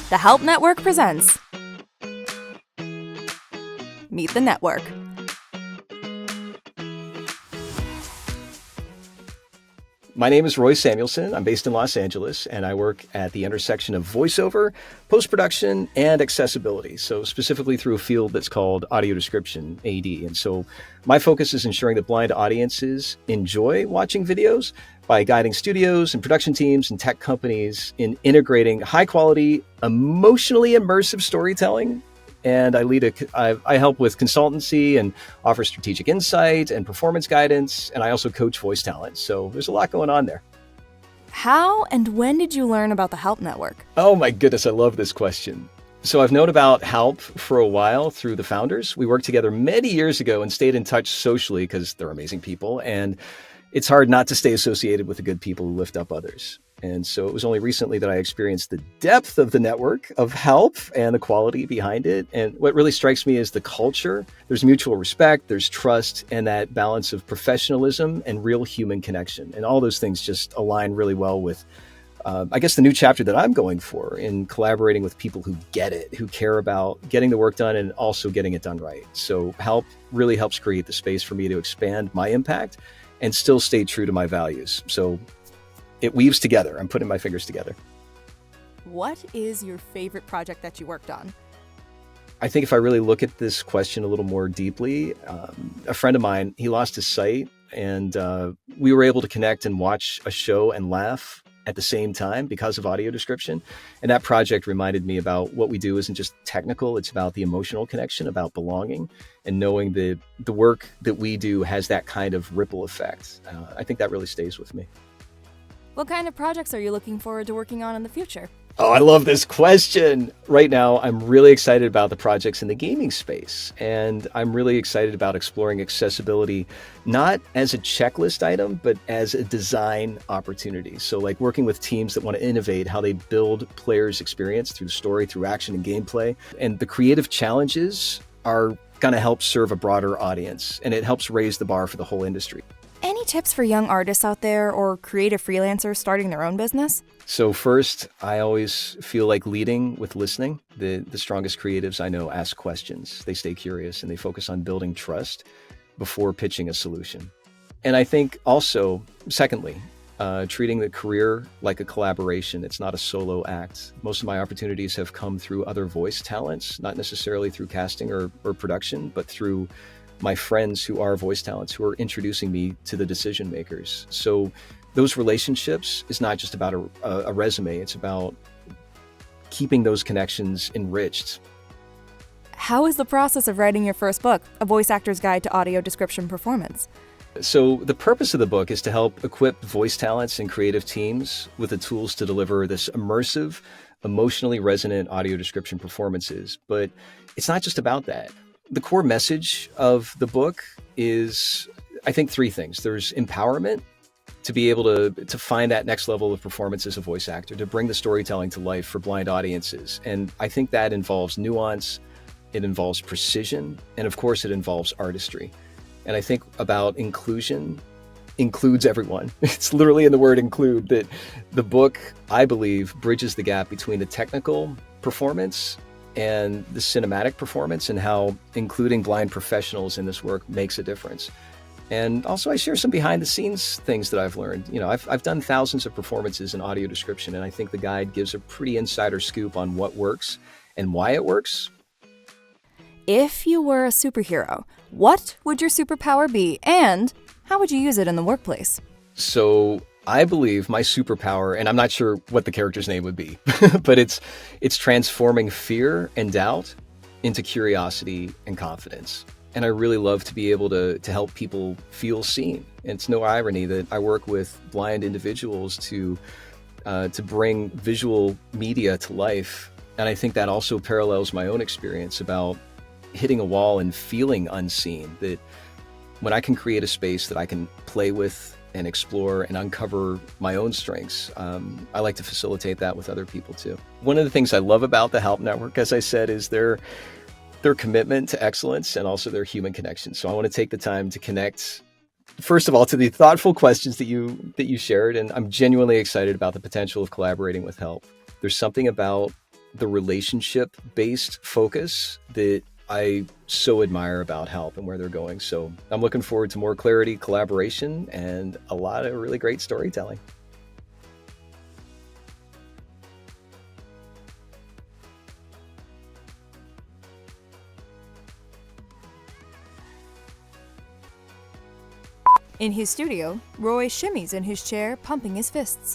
The Help Network presents Meet the Network. My name is Roy Samuelson. I'm based in Los Angeles, and I work at the intersection of voiceover, post-production, and accessibility. So specifically through a field that's called audio description, AD. And so my focus is ensuring that blind audiences enjoy watching videos by guiding studios and production teams and tech companies in integrating high-quality, emotionally immersive storytelling. And I help with consultancy and offer strategic insight and performance guidance. And I also coach voice talent. So there's a lot going on there. How and when did you learn about the Help Network? Oh my goodness, I love this question. So I've known about Help for a while through the founders. We worked together many years ago and stayed in touch socially because they're amazing people. And it's hard not to stay associated with the good people who lift up others. And so it was only recently that I experienced the depth of the network of Help and the quality behind it. And what really strikes me is the culture. There's mutual respect, there's trust, and that balance of professionalism and real human connection. And all those things just align really well with, I guess, the new chapter that I'm going for in collaborating with people who get it, who care about getting the work done and also getting it done right. So Help really helps create the space for me to expand my impact and still stay true to my values. So it weaves together. I'm putting my fingers together. What is your favorite project that you worked on? I think if I really look at this question a little more deeply, a friend of mine, he lost his sight, and we were able to connect and watch a show and laugh at the same time because of audio description. And that project reminded me about what we do isn't just technical, it's about the emotional connection, about belonging, and knowing that the work that we do has that kind of ripple effect. I think that really stays with me. What kind of projects are you looking forward to working on in the future? Oh, I love this question. Right now, I'm really excited about the projects in the gaming space. And I'm really excited about exploring accessibility, not as a checklist item, but as a design opportunity. So like working with teams that want to innovate how they build players' experience through story, through action and gameplay. And the creative challenges are going to help serve a broader audience. And it helps raise the bar for the whole industry. Any tips for young artists out there or creative freelancers starting their own business? So first, I always feel like leading with listening. The strongest creatives I know ask questions. They stay curious and they focus on building trust before pitching a solution. And I think also, secondly, treating the career like a collaboration. It's not a solo act. Most of my opportunities have come through other voice talents, not necessarily through casting or production, but through my friends who are voice talents who are introducing me to the decision makers. So those relationships is not just about a resume, it's about keeping those connections enriched. How is the process of writing your first book, A Voice Actor's Guide to Audio Description Performance? So the purpose of the book is to help equip voice talents and creative teams with the tools to deliver this immersive, emotionally resonant audio description performances. But it's not just about that. The core message of the book is, I think, three things. There's empowerment to be able to find that next level of performance as a voice actor, to bring the storytelling to life for blind audiences. And I think that involves nuance, it involves precision, and of course it involves artistry. And I think about inclusion includes everyone. It's literally in the word include that the book, I believe, bridges the gap between the technical performance and the cinematic performance and how including blind professionals in this work makes a difference. And also I share some behind the scenes things that I've learned. You know, I've done thousands of performances in audio description, and I think the guide gives a pretty insider scoop on what works and why it works. If you were a superhero, what would your superpower be, and how would you use it in the workplace? So I believe my superpower, and I'm not sure what the character's name would be, but it's transforming fear and doubt into curiosity and confidence. And I really love to be able to help people feel seen. And it's no irony that I work with blind individuals to bring visual media to life. And I think that also parallels my own experience about hitting a wall and feeling unseen, that when I can create a space that I can play with and explore and uncover my own strengths, I like to facilitate that with other people too. One of the things I love about the Help Network, as I said, is their commitment to excellence and also their human connection. So I want to take the time to connect, first of all, to the thoughtful questions that you shared, and I'm genuinely excited about the potential of collaborating with Help. There's something about the relationship-based focus that I so admire about Help and where they're going. So I'm looking forward to more clarity, collaboration, and a lot of really great storytelling. In his studio, Roy shimmies in his chair, pumping his fists.